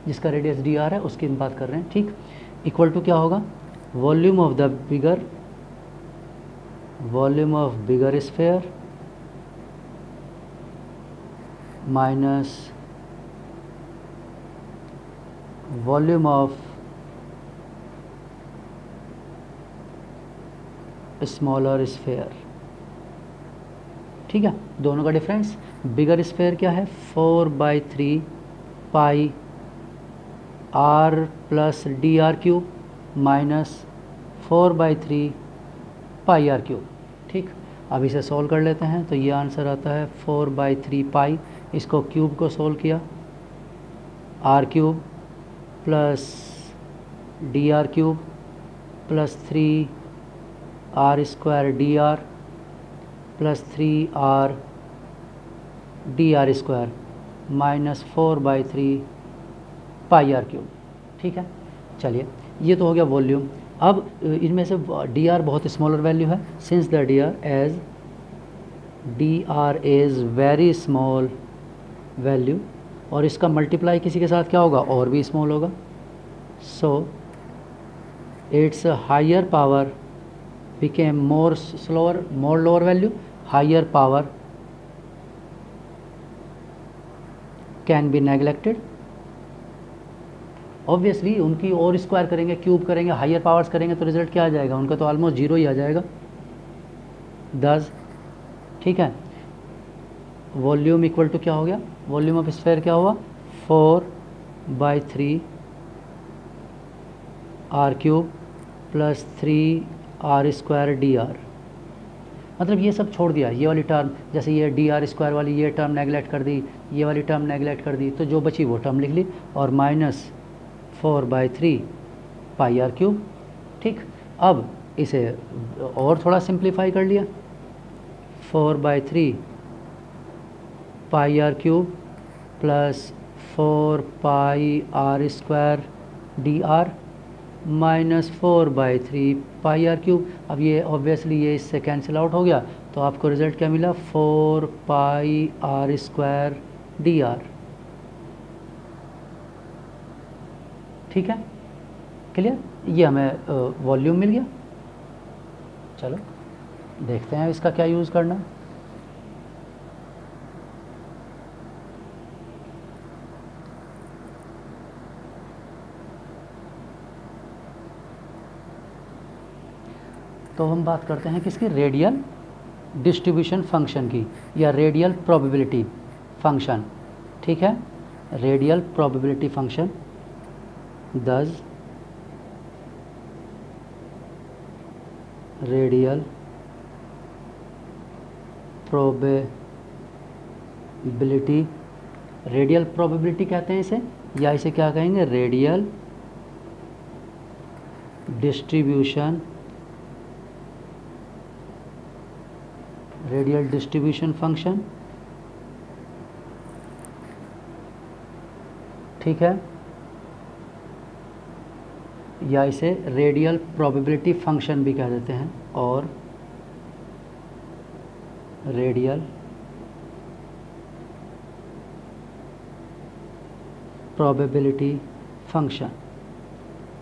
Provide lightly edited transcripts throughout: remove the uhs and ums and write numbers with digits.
जिसका radius D R है उसकी हम बात कर रहे हैं, ठीक। इक्वल टू क्या होगा, volume of bigger sphere minus volume of smaller sphere, ठीक है। दोनों का डिफरेंस, बिगर स्फेयर क्या है 4/3 pi r plus d r cube minus 4/3 pi r cube, ठीक। अब इसे सॉल्व कर लेते हैं, तो ये आंसर आता है 4/3 पाई, इसको क्यूब को सॉल्व किया, r cube plus d r cube plus 3 r square d r plus 3 d r square minus 4/3 pi r cube, ठीक है। चलिए ये तो हो गया वॉल्यूम। अब इनमें से डी आर बहुत स्मॉलर वैल्यू है, since the D R is very small value, और इसका मल्टीप्लाई किसी के साथ क्या होगा, और भी स्मॉल होगा, so its higher power became more lower value, higher power can be neglected। Obviously उनकी और स्क्वायर करेंगे, क्यूब करेंगे, हायर पावर्स करेंगे तो रिजल्ट क्या आ जाएगा, उनका तो ऑलमोस्ट जीरो ही आ जाएगा 10, ठीक है। वॉल्यूम इक्वल टू क्या हो गया, वॉल्यूम ऑफ स्फीयर क्या हुआ 4/3 r cube plus 3 r square d r, मतलब ये सब छोड़ दिया, ये वाली टर्म, जैसे ये डी आर स्क्वायर वाली ये टर्म नेगलेक्ट कर दी, ये वाली टर्म नेगलेक्ट कर दी, तो जो बची वो टर्म लिख ली, और माइनस 4/3 पाई आर क्यूब, ठीक। अब इसे और थोड़ा सिंप्लीफाई कर लिया, 4/3 pi r cube plus 4 pi r square d r minus 4/3 pi r cube. अब ये ऑब्वियसली ये इससे कैंसिल आउट हो गया, तो आपको रिजल्ट क्या मिला 4 pi r square d are, ठीक है, क्लियर। ये हमें वॉल्यूम मिल गया। चलो देखते हैं इसका क्या यूज़ करना है। तो हम बात करते हैं किसकी, रेडियल डिस्ट्रीब्यूशन फंक्शन की, या रेडियल प्रोबेबिलिटी फंक्शन, ठीक है। रेडियल प्रोबेबिलिटी फंक्शन दस रेडियल प्रोबेबिलिटी कहते हैं इसे, या इसे क्या कहेंगे, रेडियल डिस्ट्रीब्यूशन फंक्शन, ठीक है, या इसे रेडियल प्रोबेबिलिटी फंक्शन भी कह देते हैं, और रेडियल प्रोबेबिलिटी फंक्शन,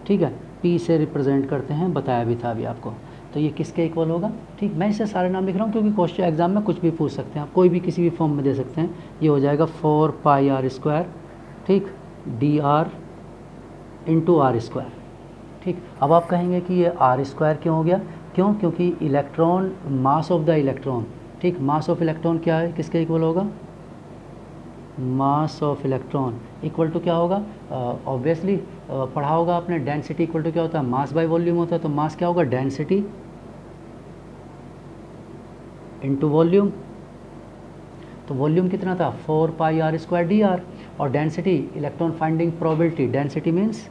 ठीक है। पी से रिप्रेजेंट करते हैं, बताया भी था अभी आपको। तो ये किसके इक्वल होगा, ठीक। मैं इसे सारे नाम लिख रहा हूँ क्योंकि क्वेश्चन एग्जाम में कुछ भी पूछ सकते हैं आप, कोई भी किसी भी फॉर्म में दे सकते हैं। ये हो जाएगा 4 पाई आर स्क्वायर, ठीक, d r into r square, ठीक। अब आप कहेंगे कि ये आर स्क्वायर क्यों हो गया, क्यों, क्योंकि electron, mass of the electron, ठीक, मास ऑफ इलेक्ट्रॉन क्या है, किसके इक्वल होगा, mass of electron equal to क्या होगा, ऑब्वियसली पढ़ा होगा आपने, डेंसिटी इक्वल टू क्या होता है, मास बाय वॉल्यूम होता है, तो मास क्या होगा, डेंसिटी इनटू वॉल्यूम। तो वॉल्यूम कितना था 4 pi r square d are, और density electron finding probability, density means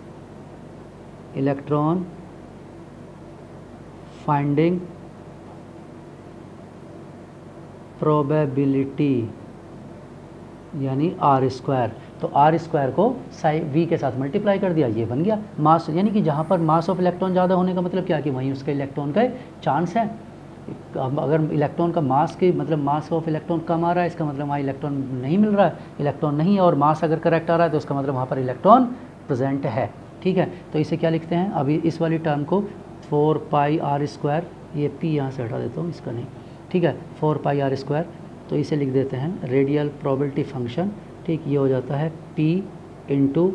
electron finding probability यानी आर स्क्वायर। तो आर स्क्वायर को वी के साथ मल्टीप्लाई कर दिया, ये बन गया मास, यानी कि जहाँ पर मास ऑफ इलेक्ट्रॉन ज़्यादा होने का मतलब क्या कि वहीं उसके इलेक्ट्रॉन का चांस है। अगर इलेक्ट्रॉन का मास की मतलब मास ऑफ इलेक्ट्रॉन कम आ रहा है, इसका मतलब वहाँ इलेक्ट्रॉन नहीं मिल रहा है, इलेक्ट्रॉन नहीं है, और मास अगर करेक्ट आ रहा है तो उसका मतलब वहाँ पर इलेक्ट्रॉन प्रेजेंट है। ठीक है, तो इसे क्या लिखते हैं, अभी इस वाली टर्म को 4πr², ये p यहाँ से हटा देता हूँ, इसका नहीं, ठीक है, 4πr², तो इसे लिख देते हैं रेडियल प्रोबेबिलिटी फंक्शन। ठीक, ये हो जाता है p इंटू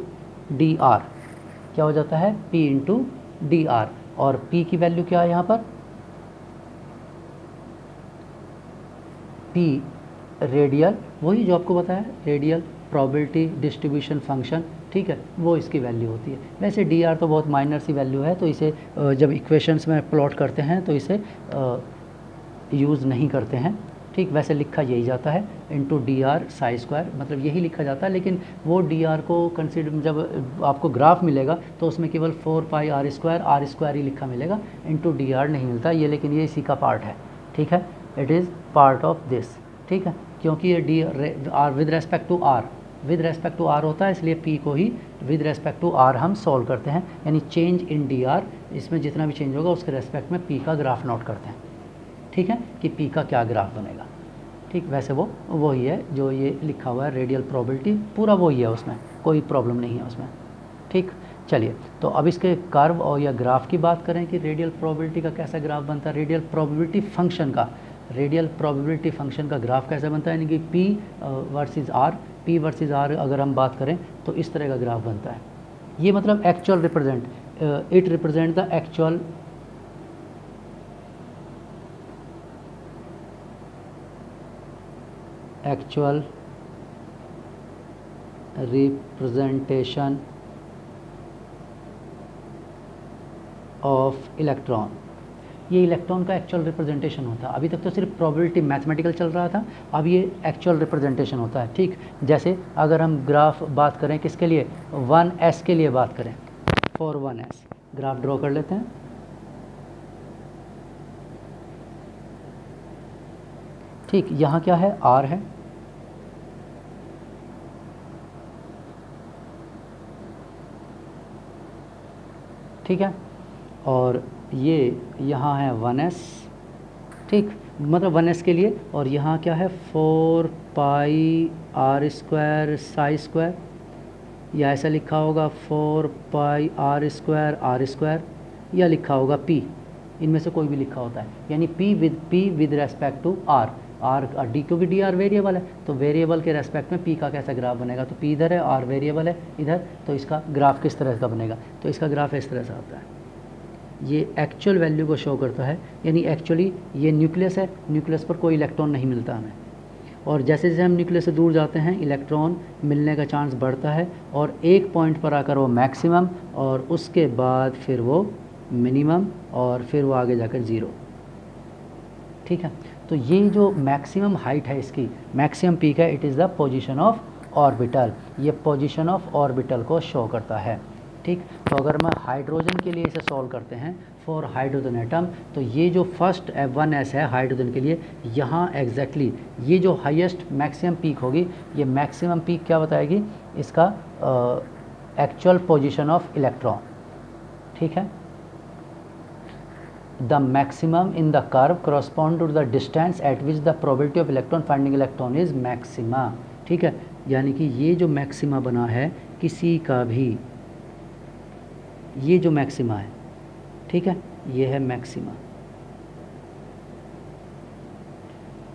डी आर, क्या हो जाता है p इंटू डी आर, और p की वैल्यू क्या है यहाँ पर, p रेडियल, वही जो आपको बताया रेडियल प्रोबेबिलिटी डिस्ट्रीब्यूशन फंक्शन, ठीक है, वो इसकी वैल्यू होती है। वैसे डी आर तो बहुत माइनर सी वैल्यू है, तो इसे जब इक्वेशंस में प्लॉट करते हैं तो इसे यूज़ नहीं करते हैं। ठीक, वैसे लिखा यही जाता है into D R Sai square, मतलब यही लिखा जाता है, लेकिन वो डी आर को कंसिडर जब आपको ग्राफ मिलेगा तो उसमें केवल 4πr² ही लिखा मिलेगा, इंटू डी आर नहीं मिलता ये, लेकिन ये इसी का पार्ट है। ठीक है, it is part of this. ठीक है, क्योंकि ये d r with respect to r होता है, इसलिए पी को ही विद रेस्पेक्ट टू आर हम सॉल्व करते हैं, यानी चेंज इन डी आर, इसमें जितना भी चेंज होगा उसके रेस्पेक्ट में पी का ग्राफ नोट करते हैं। ठीक है, कि पी का क्या ग्राफ बनेगा। ठीक, वैसे वो वही है जो ये लिखा हुआ है रेडियल प्रोबेबिलिटी, पूरा वही है, उसमें कोई प्रॉब्लम नहीं है उसमें। ठीक, चलिए, तो अब इसके कर्व और या ग्राफ की बात करें कि रेडियल प्रोबेबिलिटी का कैसा ग्राफ बनता है, रेडियल प्रोबेबिलिटी फंक्शन का ग्राफ कैसे बनता है, यानी कि P वर्सेस R अगर हम बात करें तो इस तरह का ग्राफ बनता है। ये मतलब actual it represent the actual representation of electron, ये इलेक्ट्रॉन का एक्चुअल रिप्रेजेंटेशन होता है। अभी तक तो सिर्फ प्रोबेबिलिटी मैथमेटिकल चल रहा था, अब ये एक्चुअल रिप्रेजेंटेशन होता है। ठीक, जैसे अगर हम ग्राफ बात करें किसके लिए, 1s के लिए बात करें, फॉर 1s ग्राफ ड्रॉ कर लेते हैं। ठीक, यहाँ क्या है, r है, ठीक है, और ये यहाँ है 1s, ठीक, मतलब 1s के लिए, और यहाँ क्या है 4πr² साई स्क्वायर, या ऐसा लिखा होगा 4πr², या लिखा होगा p, इनमें से कोई भी लिखा होता है, यानी p with respect to r d, क्योंकि डी आर वेरिएबल है, तो वेरिएबल के रेस्पेक्ट में p का कैसा ग्राफ बनेगा, तो p इधर है, r वेरिएबल है इधर, तो इसका ग्राफ किस तरह का बनेगा, तो इसका ग्राफ इस तरह से आता है, ये एक्चुअल वैल्यू को शो करता है, यानी एक्चुअली ये न्यूक्लियस है, न्यूक्लियस पर कोई इलेक्ट्रॉन नहीं मिलता हमें, और जैसे जैसे हम न्यूक्लियस से दूर जाते हैं इलेक्ट्रॉन मिलने का चांस बढ़ता है, और एक पॉइंट पर आकर वो मैक्सिमम, और उसके बाद फिर वो मिनिमम, और फिर वो आगे जाकर ज़ीरो। ठीक है, तो ये जो मैक्सिमम हाइट है इसकी, मैक्सिमम पीक है, it is the position of orbital, ये पोजीशन ऑफ ऑर्बिटल को शो करता है। ठीक, तो अगर हम हाइड्रोजन के लिए इसे सॉल्व करते हैं फॉर हाइड्रोजन एटम, तो ये जो फर्स्ट 1s है हाइड्रोजन के लिए, यहाँ एग्जैक्टली ये जो हाईएस्ट मैक्सिमम पीक होगी, ये मैक्सिमम पीक क्या बताएगी, इसका एक्चुअल पोजीशन ऑफ इलेक्ट्रॉन। ठीक है, the maximum in the curve correspond to the distance at which the probability of electron finding electron is maxima. ठीक है, यानी कि ये जो मैक्सिमा बना है किसी का भी, ये जो मैक्सिमा है, ठीक है, ये है मैक्सिमा।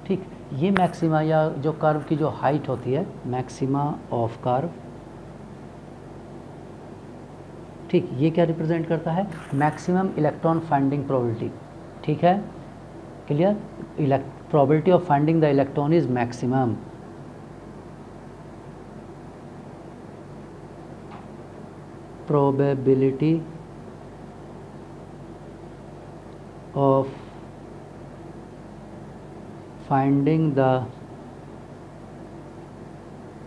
ठीक, ये मैक्सिमा या जो कर्व की जो हाइट होती है, मैक्सिमा ऑफ कर्व, ठीक, ये क्या रिप्रेजेंट करता है, मैक्सिमम इलेक्ट्रॉन फाइंडिंग प्रोबेबिलिटी। ठीक है, clear, probability of finding the electron is maximum. probability of finding the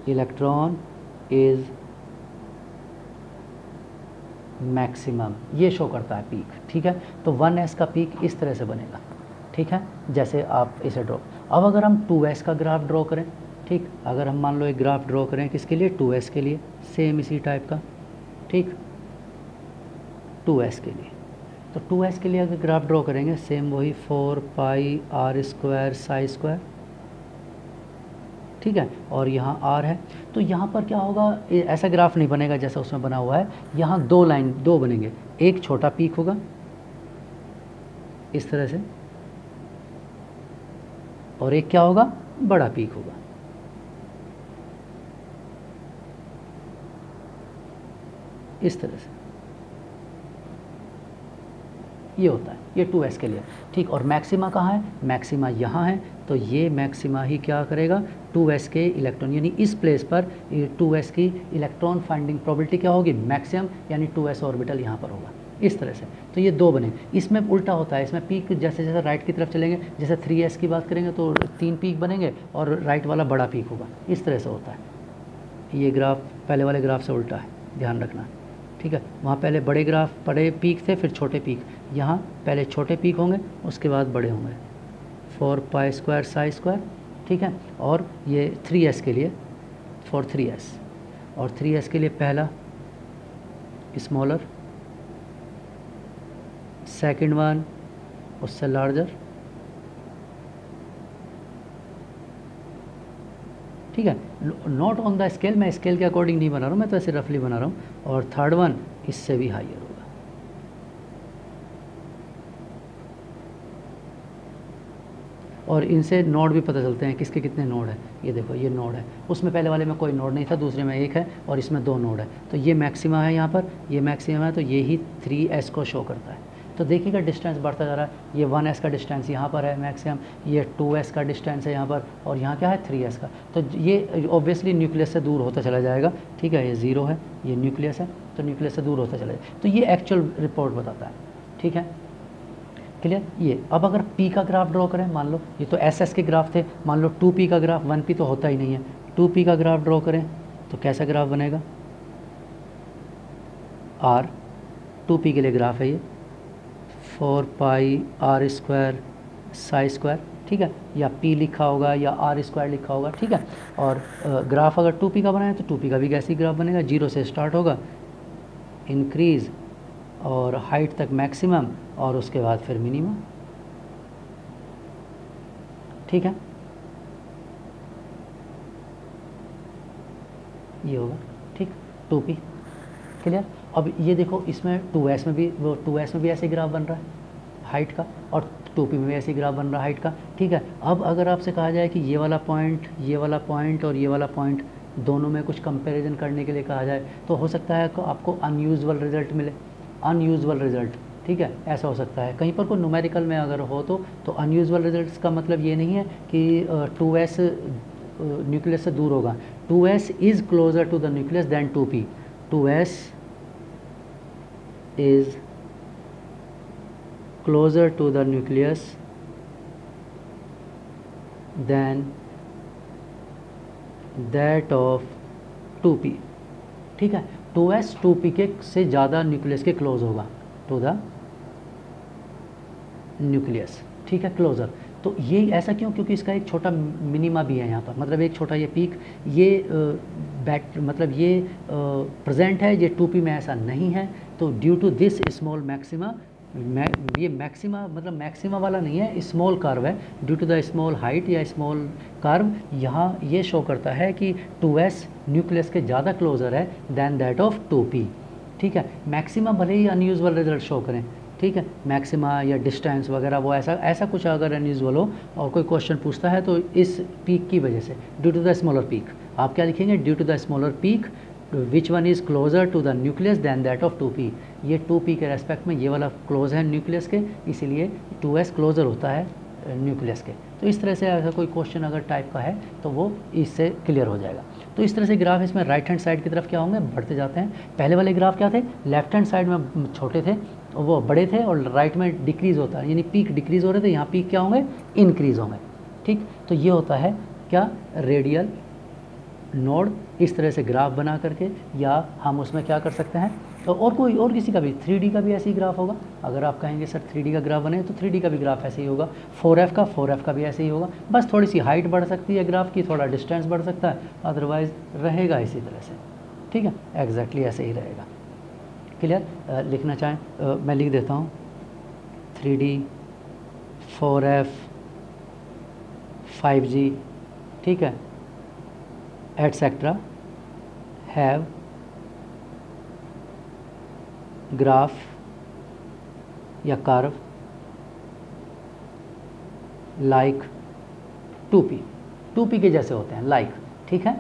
electron is maximum, ये शो करता है पीक। ठीक है, तो 1s का पीक इस तरह से बनेगा। ठीक है, जैसे आप इसे ड्रॉ, अब अगर हम 2s का ग्राफ ड्रॉ करें, ठीक, अगर हम मान लो एक ग्राफ ड्रॉ करें किसके लिए, 2s के लिए, सेम इसी टाइप का, ठीक, 2s के लिए, तो 2s के लिए अगर ग्राफ ड्रॉ करेंगे सेम वही 4 pi r square Sai square, ठीक है, और यहाँ r है। तो यहाँ पर क्या होगा, ऐसा ग्राफ नहीं बनेगा जैसा उसमें बना हुआ है, यहाँ दो बनेंगे, एक छोटा पीक होगा इस तरह से, और एक क्या होगा, बड़ा पीक होगा। इस तरह से ये होता है, ये 2s के लिए, ठीक। और मैक्सिमा कहाँ है, मैक्सिमा यहाँ है, तो ये मैक्सिमा ही क्या करेगा, 2s के इलेक्ट्रॉन, यानी इस प्लेस पर 2s की इलेक्ट्रॉन फाइंडिंग प्रोबेबिलिटी क्या होगी, मैक्सिमम, यानी 2s ऑर्बिटल यहाँ पर होगा इस तरह से। तो ये दो बने। इसमें उल्टा होता है, इसमें पीक जैसे जैसे राइट की तरफ चलेंगे, जैसे 3s की बात करेंगे तो 3 पीक बनेंगे और राइट वाला बड़ा पीक होगा, इस तरह से होता है। ये ग्राफ पहले वाले ग्राफ से उल्टा है, ध्यान रखना, ठीक है। वहाँ पहले बड़े पीक थे, फिर छोटे पीक, यहाँ पहले छोटे पीक होंगे उसके बाद बड़े होंगे, 4 पाई स्क्वायर साई स्क्वायर, ठीक है। और ये 3s के लिए, फॉर 3s, और 3s के लिए पहला स्मॉलर, सेकंड वन उससे लार्जर, ठीक है। नॉट ऑन द स्केल, मैं स्केल के अकॉर्डिंग नहीं बना रहा हूँ, मैं तो ऐसे रफली बना रहा हूँ। और थर्ड वन इससे भी हाइयर होगा। और इनसे नोड भी पता चलते हैं किसके कितने नोड है। ये देखो ये नोड है, उसमें पहले वाले में कोई नोड नहीं था, दूसरे में एक है और इसमें 2 नोड है। तो ये मैक्सिमा है, यहाँ पर ये मैक्सिमा है, तो ये ही 3s को शो करता है। तो देखिएगा डिस्टेंस बढ़ता जा रहा है, ये 1s का डिस्टेंस यहाँ पर है मैक्सिमम, ये 2s का डिस्टेंस है यहाँ पर, और यहाँ क्या है 3s का। तो ये ऑब्वियसली न्यूक्लियस से दूर होता चला जाएगा, ठीक है। ये 0 है, ये न्यूक्लियस है, तो न्यूक्लियस से दूर होता चला जाएगा। तो ये एक्चुअल रिपोर्ट बताता है, ठीक है, क्लियर। ये अब अगर p का ग्राफ ड्रॉ करें, मान लो ये तो ss के ग्राफ थे, मान लो 2p का ग्राफ, 1p तो होता ही नहीं है, 2p का ग्राफ ड्रॉ करें तो कैसा ग्राफ बनेगा, r 2p के लिए ग्राफ है ये 4 pi r square Sai square, ठीक है, या p लिखा होगा या आर स्क्वायर लिखा होगा, ठीक है। और ग्राफ अगर 2p का बनाए तो 2p का भी कैसी ग्राफ बनेगा, 0 से स्टार्ट होगा, इंक्रीज़ और हाइट तक मैक्सिमम और उसके बाद फिर मिनिमम, ठीक है, ये होगा, ठीक, 2p, क्लियर। अब ये देखो इसमें 2s में भी, वो 2s में भी ऐसे ग्राफ बन रहा है हाइट का, और 2p में भी ऐसे ग्राफ बन रहा है हाइट का, ठीक है। अब अगर आपसे कहा जाए कि ये वाला पॉइंट और ये वाला पॉइंट दोनों में कुछ कंपैरिजन करने के लिए कहा जाए, तो हो सकता है आपको अनयूजुअल रिजल्ट मिले, अनयूजुअल रिजल्ट, ठीक है, ऐसा हो सकता है। कहीं पर कोई न्यूमेरिकल में अगर हो तो अनयूजुअल रिजल्ट्स का मतलब ये नहीं है कि 2s न्यूक्लियस से दूर होगा, 2s is closer to the nucleus than 2p, 2s is closer to the nucleus than that of 2p, ठीक है। 2s 2p के से ज़्यादा न्यूक्लियस के क्लोज होगा, टू द न्यूक्लियस, ठीक है, क्लोजर। तो ये ऐसा क्यों, क्योंकि इसका एक छोटा मिनिमा भी है यहाँ पर, मतलब एक छोटा ये पीक, ये मतलब ये प्रेजेंट है, ये 2p में ऐसा नहीं है। तो due to this small maxima, ये मैक्सिमा मतलब मैक्सिमा वाला नहीं है, स्मॉल कर्व है, due to the small height या स्मॉल कर्व, यहाँ ये शो करता है कि 2s न्यूक्लियस के ज़्यादा क्लोजर है दैन दैट ऑफ 2p, ठीक है। मैक्सिमा भले ही अनयूजुअल रिजल्ट शो करें, ठीक है, मैक्सिमा या डिस्टेंस वगैरह वो ऐसा कुछ अगर अनयूजुअल हो और कोई क्वेश्चन पूछता है तो इस पीक की वजह से, due to the smaller peak, आप क्या लिखेंगे, due to the smaller peak which one is closer to the nucleus than that of 2p। ये 2p के रेस्पेक्ट में ये वाला क्लोज है न्यूक्लियस के, इसीलिए 2s क्लोजर होता है न्यूक्लियस के। तो इस तरह से अगर कोई क्वेश्चन अगर टाइप का है तो वो इससे क्लियर हो जाएगा। तो इस तरह से ग्राफ इसमें राइट हैंड साइड की तरफ क्या होंगे, बढ़ते जाते हैं। पहले वाले ग्राफ क्या थे, लेफ्ट हैंड साइड में छोटे थे, वो बड़े थे, और राइट में डिक्रीज़ होता है, यानी पीक डिक्रीज़ हो रहे थे, यहाँ पीक क्या होंगे, इंक्रीज़ होंगे, ठीक। तो ये होता है क्या, रेडियल नोड, इस तरह से ग्राफ बना करके, या हम उसमें क्या कर सकते हैं, तो और किसी का भी 3D का भी ऐसे ही ग्राफ होगा। अगर आप कहेंगे सर 3D का ग्राफ बने तो 3D का भी ग्राफ ऐसे ही होगा, 4F का भी ऐसे ही होगा, बस थोड़ी सी हाइट बढ़ सकती है ग्राफ की, थोड़ा डिस्टेंस बढ़ सकता है, अदरवाइज रहेगा इसी तरह से, ठीक है, एग्जैक्टली ऐसे ही रहेगा, क्लियर। लिखना चाहें मैं लिख देता हूँ, 3D 4F 5G, ठीक है, एटसेट्रा हैव ग्राफ या कर्व लाइक 2p, 2p के जैसे होते हैं लाइक, ठीक है।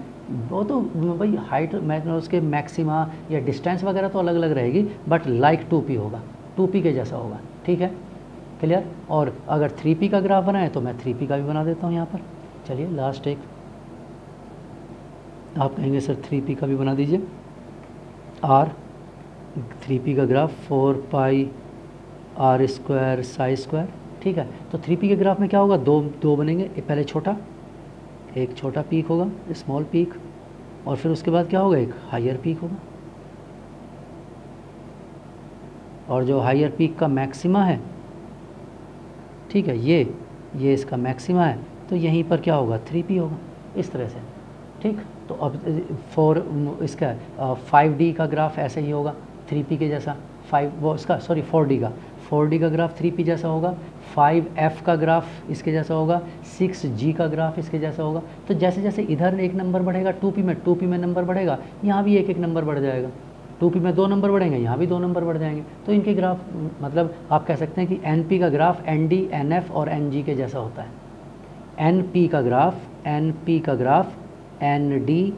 वो तो भाई हाइट उसके मैक्सिमा या डिस्टेंस वगैरह तो अलग अलग रहेगी, बट लाइक 2p होगा, 2p के जैसा होगा, ठीक है, क्लियर। और अगर 3p का ग्राफ बनाए तो मैं 3p का भी बना देता हूँ यहाँ पर। चलिए लास्ट एक आप कहेंगे सर 3p का भी बना दीजिए। r 3p का ग्राफ 4 पाई r स्क्वायर साई स्क्वायर, ठीक है। तो 3p के ग्राफ में क्या होगा, दो बनेंगे, पहले छोटा, एक छोटा पीक होगा स्मॉल पीक, और फिर उसके बाद क्या होगा, एक हायर पीक होगा, और जो हायर पीक का मैक्सिमा है, ठीक है, ये इसका मैक्सिमा है, तो यहीं पर क्या होगा 3p होगा, इस तरह से, ठीक। तो अब इसका 5D का ग्राफ ऐसे ही होगा 3p के जैसा, 4D का ग्राफ 3p जैसा होगा, 5F का ग्राफ इसके जैसा होगा, 6G का ग्राफ इसके जैसा होगा। तो जैसे जैसे इधर एक नंबर बढ़ेगा 2p में नंबर बढ़ेगा, यहाँ भी एक नंबर बढ़ जाएगा, 2p में 2 नंबर बढ़ेंगे, यहाँ भी 2 नंबर बढ़ जाएंगे। तो इनके ग्राफ मतलब आप कह सकते हैं कि NP का ग्राफ ND, NF और NG के जैसा होता है। NP का ग्राफ ND,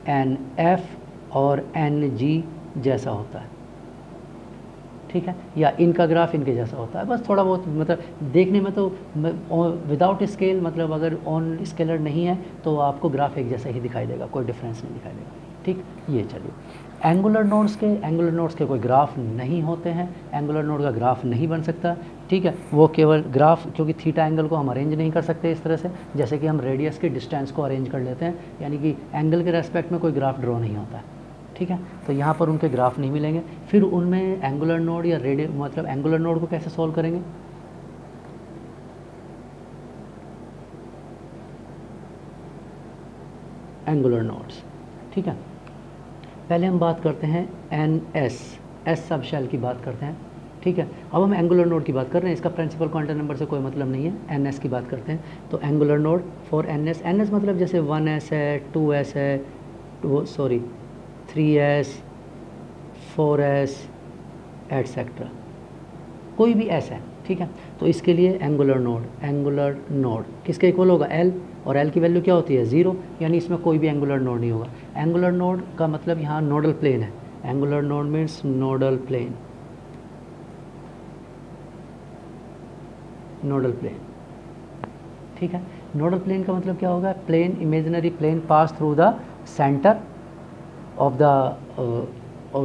NF और NG जैसा होता है, ठीक है, या इनका ग्राफ इनके जैसा होता है। बस थोड़ा बहुत मतलब देखने में तो विदाउट स्केल, मतलब अगर ऑन स्केलर नहीं है तो आपको ग्राफ एक जैसा ही दिखाई देगा, कोई डिफरेंस नहीं दिखाई देगा, ठीक। ये चलिए एंगुलर नोड्स के कोई ग्राफ नहीं होते हैं, एंगुलर नोड का ग्राफ नहीं बन सकता, ठीक है। वो केवल ग्राफ, क्योंकि थीटा एंगल को हम अरेंज नहीं कर सकते इस तरह से, जैसे कि हम रेडियस के डिस्टेंस को अरेंज कर लेते हैं, यानी कि एंगल के रेस्पेक्ट में कोई ग्राफ ड्रॉ नहीं होता है, ठीक है। तो यहाँ पर उनके ग्राफ नहीं मिलेंगे। फिर उनमें एंगुलर नोड या मतलब एंगुलर नोड को कैसे सॉल्व करेंगे, एंगुलर नोड्स, ठीक है। पहले हम बात करते हैं एस सब शेल की बात करते हैं, ठीक है। अब हम एंगुलर नोड की बात कर रहे हैं, इसका प्रिंसिपल क्वांटम नंबर से कोई मतलब नहीं है, NS की बात करते हैं। तो एंगुलर नोड फॉर NS मतलब जैसे 1S है, 2S है, 3S 4S एटसेट्रा, कोई भी S है, ठीक है। तो इसके लिए एंगुलर नोड किसके इक्वल होगा, L, और L की वैल्यू क्या होती है 0, यानी इसमें कोई भी एंगुलर नोड नहीं होगा। एंगुलर नोड का मतलब यहाँ नोडल प्लेन है, angular node means nodal plane, ठीक है। नोडल प्लेन का मतलब क्या होगा, plane, imaginary plane pass through the centre of the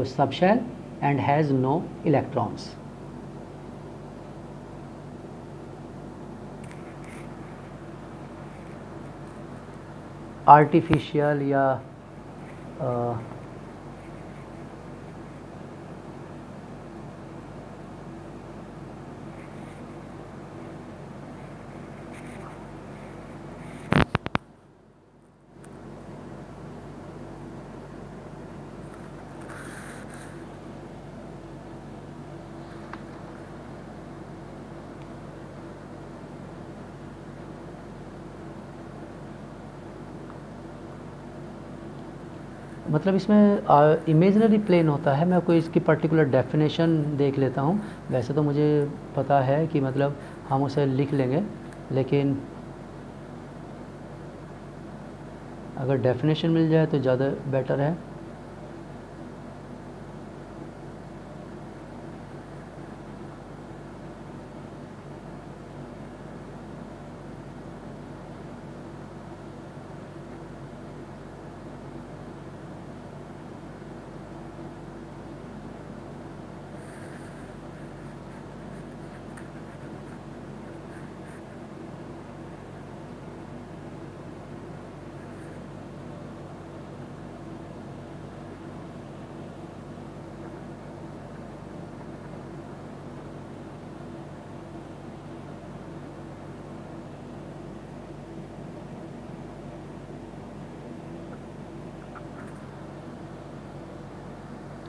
subshell and has no electrons. Artificial या मतलब इसमें इमेजिनरी प्लेन होता है। मैं कोई इसकी पर्टिकुलर डेफिनेशन देख लेता हूँ। वैसे तो मुझे पता है कि मतलब हम उसे लिख लेंगे, लेकिन अगर डेफिनेशन मिल जाए तो ज़्यादा बेटर है।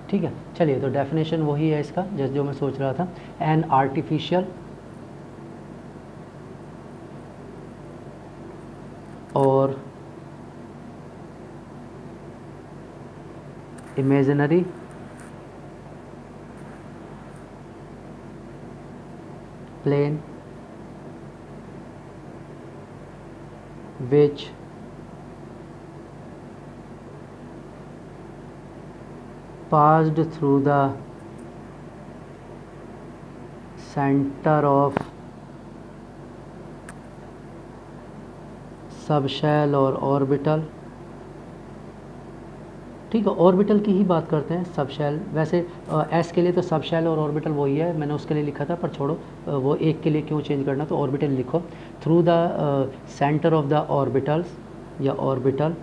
ठीक है, चलिए तो डेफिनेशन वही है इसका जो मैं सोच रहा था। एन आर्टिफिशियल और imaginary plane which passed through the center of subshell और ऑर्बिटल। ठीक है, ऑर्बिटल की ही बात करते हैं, सबशेल वैसे एस के लिए तो सबशेल और ऑर्बिटल वही है, मैंने उसके लिए लिखा था, पर छोड़ो वो एक के लिए क्यों चेंज करना, तो ऑर्बिटल लिखो। Through the centre of the orbitals या ऑर्बिटल,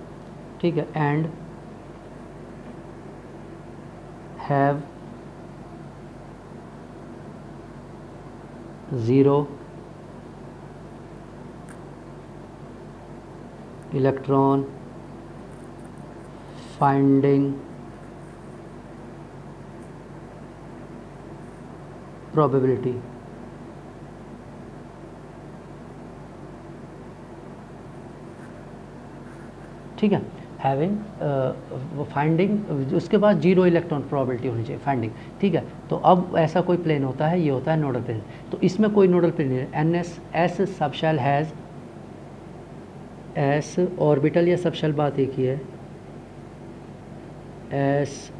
ठीक है, and have zero electron finding probability. ठीक है, हैविंग फाइंडिंग, उसके बाद जीरो इलेक्ट्रॉन प्रोबेबिलिटी होनी चाहिए फाइंडिंग। ठीक है, तो अब ऐसा कोई प्लेन होता है, ये होता है नोडल प्लेन। तो इसमें कोई नोडल प्लेन नहीं है। An s subshell has s orbital या सबशेल, बात एक ही है, s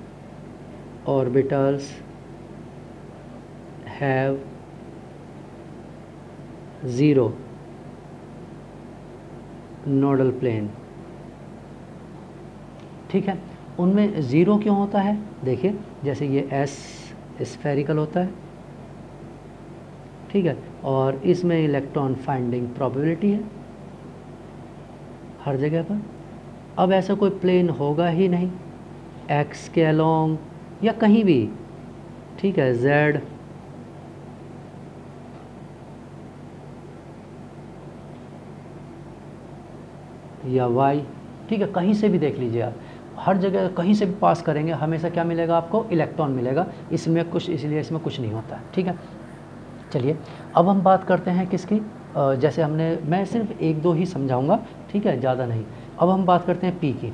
orbitals have zero nodal plane. ठीक है, उनमें ज़ीरो क्यों होता है, देखिए जैसे ये एस स्फेरिकल होता है, ठीक है, और इसमें इलेक्ट्रॉन फाइंडिंग प्रोबेबिलिटी है हर जगह पर। अब ऐसा कोई प्लेन होगा ही नहीं एक्स के अलोंग या कहीं भी, ठीक है, जेड या वाई, ठीक है, कहीं से भी देख लीजिए आप, हर जगह कहीं से भी पास करेंगे हमेशा क्या मिलेगा आपको, इलेक्ट्रॉन मिलेगा। इसमें कुछ, इसलिए इसमें कुछ नहीं होता है। ठीक है, चलिए अब हम बात करते हैं किसकी, जैसे हमने, मैं सिर्फ एक दो ही समझाऊंगा, ठीक है, ज़्यादा नहीं। अब हम बात करते हैं पी की।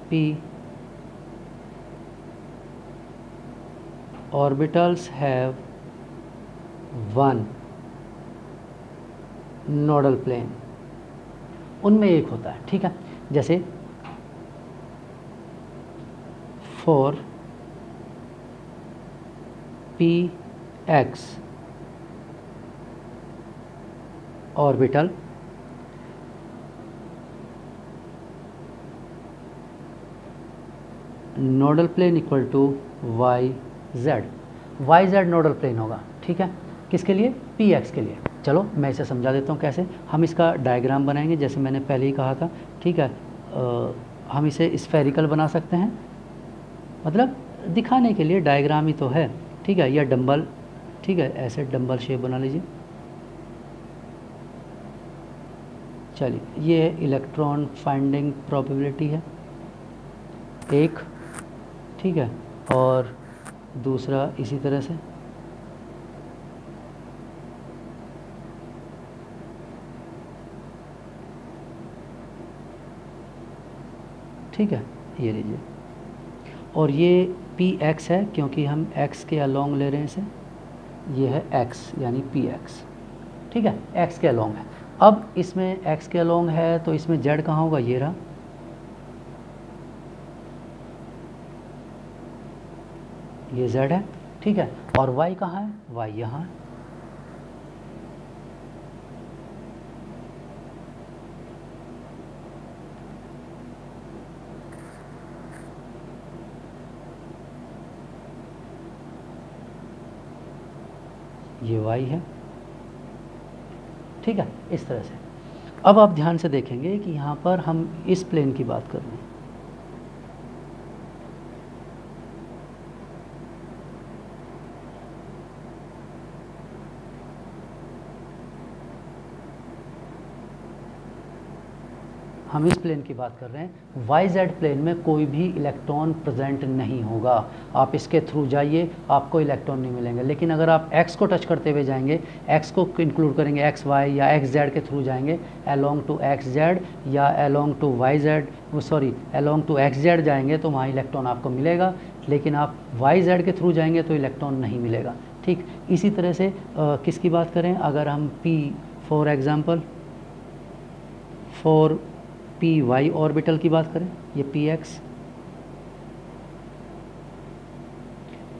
P orbitals have one nodal plane, उनमें एक होता है। ठीक है, जैसे for p x orbital nodal plane equal to y z, y z nodal plane होगा। ठीक है, किसके लिए, पी एक्स के लिए। चलो मैं इसे समझा देता हूँ कैसे। हम इसका डायग्राम बनाएंगे, जैसे मैंने पहले ही कहा था। ठीक है, हम इसे स्फेरिकल बना सकते हैं, मतलब दिखाने के लिए, डायग्राम ही तो है। ठीक है, या डंबल, ठीक है, ऐसे डंबल शेप बना लीजिए। चलिए, ये इलेक्ट्रॉन फाइंडिंग प्रोबेबिलिटी है एक, ठीक है, और दूसरा इसी तरह से। ठीक है, ये लीजिए, और ये पी एक्स है क्योंकि हम एक्स के अलोंग ले रहे हैं इसे, ये है एक्स यानी पी एक्स। ठीक है, एक्स के अलोंग है। अब इसमें एक्स के अलोंग है तो इसमें जेड कहाँ होगा, ये रहा, ये जेड है। ठीक है, और वाई कहाँ है, वाई यहाँ है। ये वाई है। ठीक है, इस तरह से। अब आप ध्यान से देखेंगे कि यहाँ पर हम इस प्लेन की बात कर रहे हैं। हम इस प्लेन की बात कर रहे हैं, वाई जेड प्लेन में कोई भी इलेक्ट्रॉन प्रेजेंट नहीं होगा। आप इसके थ्रू जाइए, आपको इलेक्ट्रॉन नहीं मिलेंगे। लेकिन अगर आप एक्स को टच करते हुए जाएंगे, एक्स को इंक्लूड करेंगे, एक्स वाई या एक्स जेड के थ्रू जाएंगे, अलोंग टू एक्स जेड या along to y z, along to x z जाएंगे तो वहाँ इलेक्ट्रॉन आपको मिलेगा। लेकिन आप वाई जेड के थ्रू जाएंगे तो इलेक्ट्रॉन नहीं मिलेगा। ठीक इसी तरह से किसकी बात करें, अगर हम p for example for p y orbital की बात करें, ये पी एक्स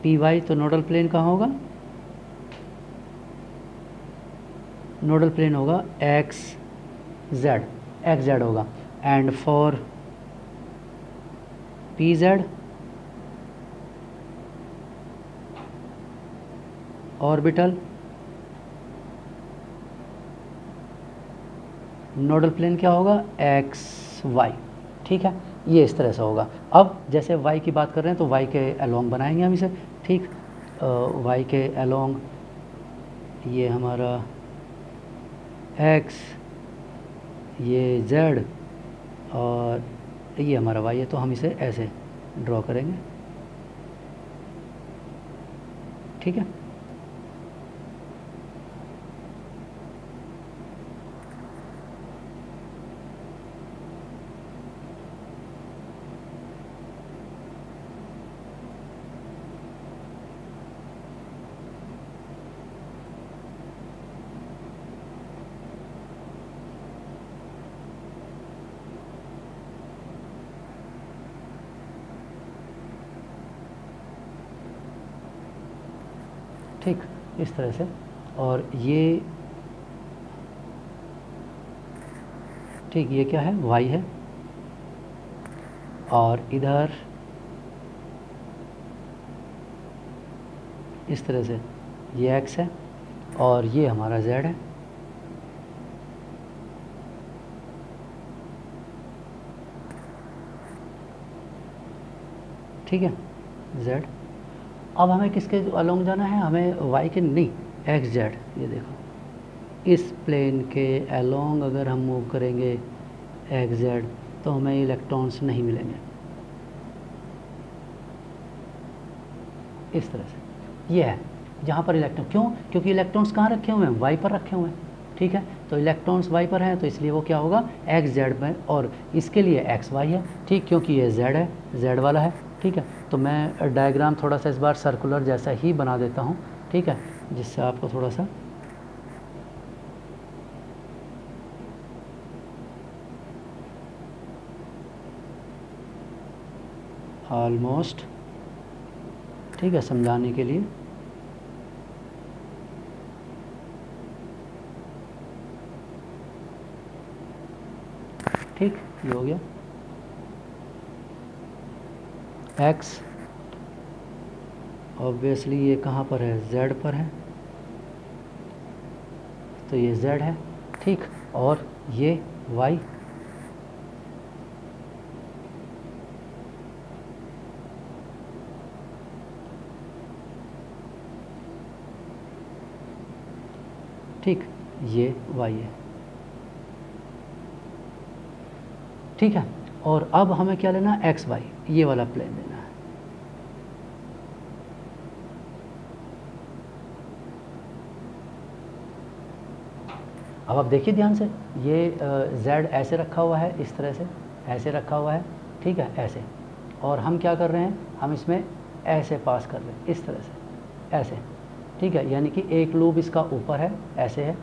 पी वाई, तो नोडल प्लेन कहाँ होगा, नोडल प्लेन होगा एक्स जेड होगा। And for p z orbital nodal plane क्या होगा, एक्स वाई। ठीक है, ये इस तरह से होगा। अब जैसे वाई की बात कर रहे हैं तो वाई के अलोंग बनाएंगे हम इसे। ठीक, वाई के अलोंग ये हमारा एक्स, ये जेड और ये हमारा वाई है, तो हम इसे ऐसे ड्रॉ करेंगे। ठीक है, ठीक इस तरह से। और ये ठीक, ये क्या है, वाई है, और इधर इस तरह से ये एक्स है और ये हमारा जेड है। ठीक है, जेड। अब हमें किसके अलोंग जाना है, हमें वाई के नहीं, एक्स जेड। ये देखो, इस प्लेन के अलोंग अगर हम मूव करेंगे एक्स जेड तो हमें इलेक्ट्रॉन्स नहीं मिलेंगे। इस तरह से ये है जहाँ पर इलेक्ट्रॉन, क्यों, क्योंकि इलेक्ट्रॉन्स कहाँ रखे हुए हैं, वाई पर रखे हुए हैं। ठीक है, तो इलेक्ट्रॉन्स वाई पर हैं तो इसलिए वो क्या होगा, एक्स जेड में, और इसके लिए एक्स वाई है। ठीक, क्योंकि ये जेड है, जेड वाला है। ठीक है, तो मैं डायग्राम थोड़ा सा इस बार सर्कुलर जैसा ही बना देता हूँ। ठीक है, जिससे आपको थोड़ा सा ऑलमोस्ट, ठीक है, समझाने के लिए। ठीक, ये हो गया x, ऑब्वियसली ये कहाँ पर है, z पर है, तो ये z है। ठीक, और ये y, ठीक, ये y है। ठीक है, और अब हमें क्या लेना है, एक्स वाई, ये वाला प्लेन लेना है। अब आप देखिए ध्यान से, ये z ऐसे रखा हुआ है, इस तरह से ऐसे रखा हुआ है। ठीक है, ऐसे, और हम क्या कर रहे हैं, हम इसमें ऐसे पास कर रहे हैं, इस तरह से ऐसे। ठीक है, यानी कि एक लूप इसका ऊपर है, ऐसे है,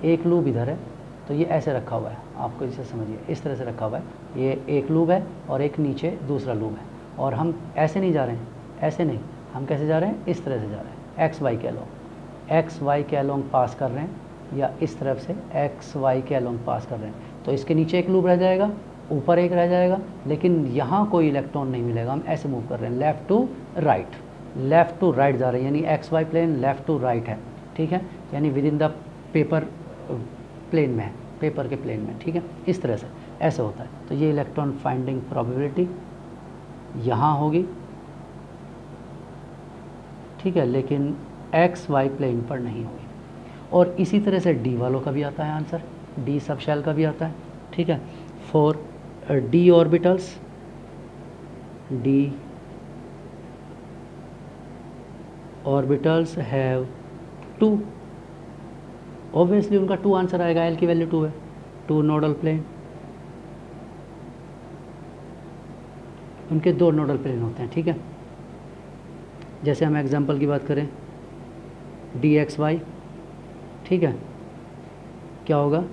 एक लूप इधर है, तो ये ऐसे रखा हुआ है। आपको इसे समझिए, इस तरह से रखा हुआ है, ये एक लूप है और एक नीचे दूसरा लूप है। और हम ऐसे नहीं जा रहे हैं, ऐसे नहीं, हम कैसे जा रहे हैं, इस तरह से जा रहे हैं, एक्स वाई के अलोंग, एक्स वाई के अलोंग पास कर रहे हैं, या इस तरफ से एक्स वाई के अलोंग पास कर रहे हैं। तो इसके नीचे एक लूप रह जाएगा, ऊपर एक रह जाएगा, लेकिन यहाँ कोई इलेक्ट्रॉन नहीं मिलेगा। हम ऐसे मूव कर रहे हैं, left to right, left to right जा रहे हैं, यानी x y plane left to right है। ठीक है, यानी within the paper plane में है, पेपर के प्लेन में। ठीक है, इस तरह से ऐसे होता है। तो ये इलेक्ट्रॉन फाइंडिंग प्रोबेबिलिटी यहाँ होगी। ठीक है, लेकिन एक्स वाई प्लेन पर नहीं होगी। और इसी तरह से डी वालों का भी आता है आंसर, डी सब शेल का भी आता है। ठीक है, for d orbitals have 2, obviously उनका 2 आंसर आएगा, l की वैल्यू 2 है, 2 नोडल प्लेन, उनके 2 नोडल प्लेन होते हैं, ठीक है। जैसे हम एग्जांपल की बात करें dxy, ठीक है, क्या होगा,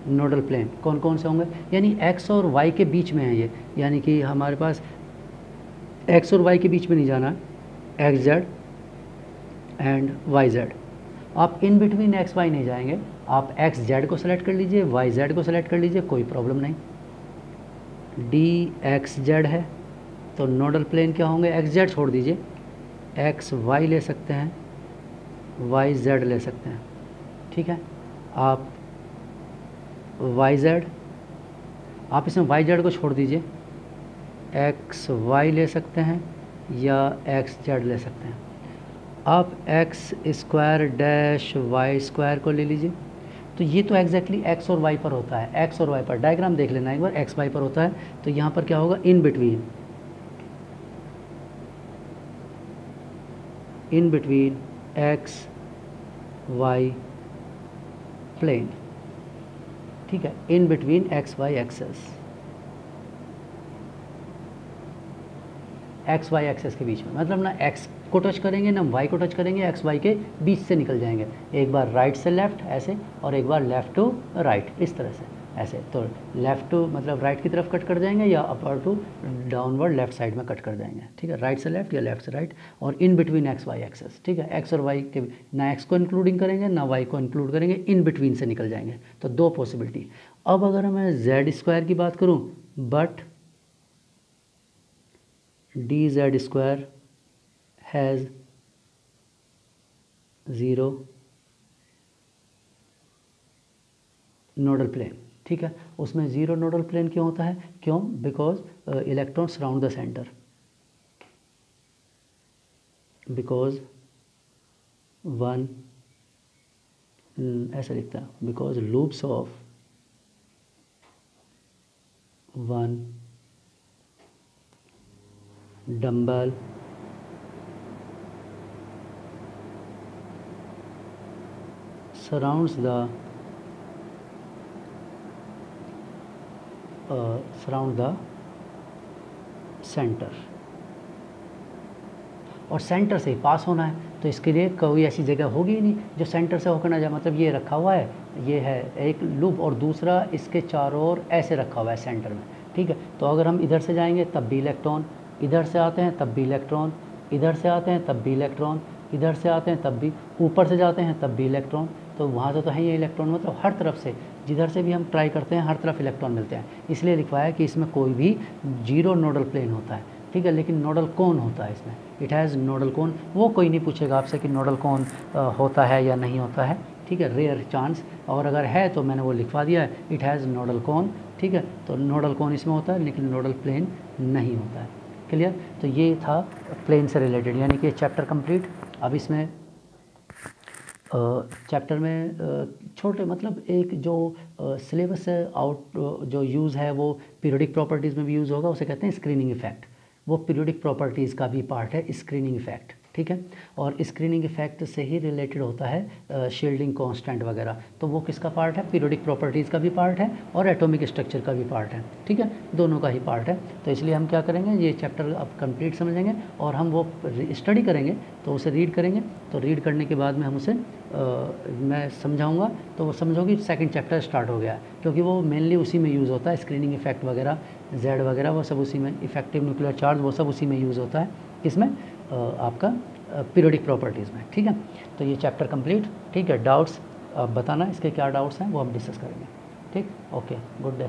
नोडल प्लेन कौन कौन से होंगे, यानी x और y के बीच में है ये, यानी कि हमारे पास x और y के बीच में नहीं जाना है, xz एंड yz, आप इन बिटवीन x y नहीं जाएंगे, आप xz को सेलेक्ट कर लीजिए, yz को सेलेक्ट कर लीजिए, कोई प्रॉब्लम नहीं। dxz है तो नोडल प्लेन क्या होंगे, xz छोड़ दीजिए, xy ले सकते हैं, yz ले सकते हैं, ठीक है। आप yz, आप इसमें yz को छोड़ दीजिए, xy ले सकते हैं या xz ले सकते हैं। आप x square dash y square को ले लीजिए, तो ये तो एग्जैक्टली x और y पर होता है, x और y पर डायग्राम देख लेना एक बार, x y पर होता है, तो यहाँ पर क्या होगा, in between x y plane, ठीक है, in between x y axes, x y axes के बीच में, मतलब ना x को टच करेंगे ना y को टच करेंगे, x y के बीच से निकल जाएंगे, एक बार राइट से लेफ़्ट ऐसे और एक बार लेफ़्ट टू राइट, इस तरह से ऐसे, तो लेफ़्ट टू मतलब राइट की तरफ कट कर जाएंगे या upper two downward left side में कट कर जाएंगे, ठीक है, राइट से लेफ़्ट या लेफ़्ट से राइट, और in between x y axes, ठीक है, x और y के ना x को इंक्लूडिंग करेंगे ना y को इंक्लूड करेंगे, इन बिटवीन से निकल जाएंगे, तो 2 पॉसिबिलिटी। अब अगर मैं z स्क्वायर की बात करूँ, but dz square has 0 nodal plane, ठीक है, उसमें 0 नोडल प्लेन क्यों होता है, क्यों, because electron surround the centre, because one ऐसा लिखता है, because loops of one dumbbell surrounds the centre, और सेंटर से ही पास होना है, तो इसके लिए कोई ऐसी जगह होगी ही नहीं जो सेंटर से होकर ना जाए, मतलब ये रखा हुआ है, ये है एक लूप और दूसरा इसके चारों ओर ऐसे रखा हुआ है सेंटर में, ठीक है, तो अगर हम इधर से जाएंगे तब भी इलेक्ट्रॉन, इधर से आते हैं तब भी इलेक्ट्रॉन, इधर से आते हैं तब भी इलेक्ट्रॉन, इधर से आते हैं तब भी, ऊपर से जाते हैं तब भी इलेक्ट्रॉन, तो वहाँ से तो है ये इलेक्ट्रॉन, मतलब हर तरफ से जिधर से भी हम ट्राई करते हैं हर तरफ इलेक्ट्रॉन मिलते हैं, इसलिए लिखवाया कि इसमें कोई भी 0 नोडल प्लेन होता है, ठीक है, लेकिन नोडल कौन होता है इसमें, इट हैज़ नोडल कौन, वो कोई नहीं पूछेगा आपसे कि नोडल कौन होता है या नहीं होता है, ठीक है, रेयर चांस, और अगर है तो मैंने वो लिखवा दिया है, इट हैज़ नोडल कौन, ठीक है, तो नोडल कौन इसमें होता है लेकिन नोडल प्लेन नहीं होता है, क्लियर। तो ये था प्लेन से रिलेटेड, यानी कि चैप्टर कंप्लीट। अब इसमें चैप्टर में छोटे मतलब एक जो सिलेबस आउट जो यूज़ है वो पीरियोडिक प्रॉपर्टीज़ में भी यूज़ होगा, उसे कहते हैं स्क्रीनिंग इफेक्ट, वो पीरियोडिक प्रॉपर्टीज़ का भी पार्ट है स्क्रीनिंग इफेक्ट, ठीक है, और स्क्रीनिंग इफेक्ट से ही रिलेटेड होता है शील्डिंग कांस्टेंट वगैरह, तो वो किसका पार्ट है, पीरियोडिक प्रॉपर्टीज़ का भी पार्ट है और एटॉमिक स्ट्रक्चर का भी पार्ट है, ठीक है, दोनों का ही पार्ट है। तो इसलिए हम क्या करेंगे, ये चैप्टर अब कंप्लीट समझेंगे और हम वो स्टडी करेंगे, तो उसे रीड करेंगे, तो रीड करने के बाद में हम उसे मैं समझाऊंगा, तो वो समझोगी सेकंड चैप्टर स्टार्ट हो गया, क्योंकि वो मेनली उसी में यूज़ होता है, स्क्रीनिंग इफेक्ट वगैरह जेड वगैरह वो सब उसी में, इफेक्टिव न्यूक्लियर चार्ज वो सब उसी में यूज़ होता है, इसमें आपका पीरियोडिक प्रॉपर्टीज़ में, ठीक है। तो ये चैप्टर कंप्लीट, ठीक है, डाउट्स बताना, इसके क्या डाउट्स हैं वो हम डिस्कस करेंगे, ठीक, ओके, गुड डे।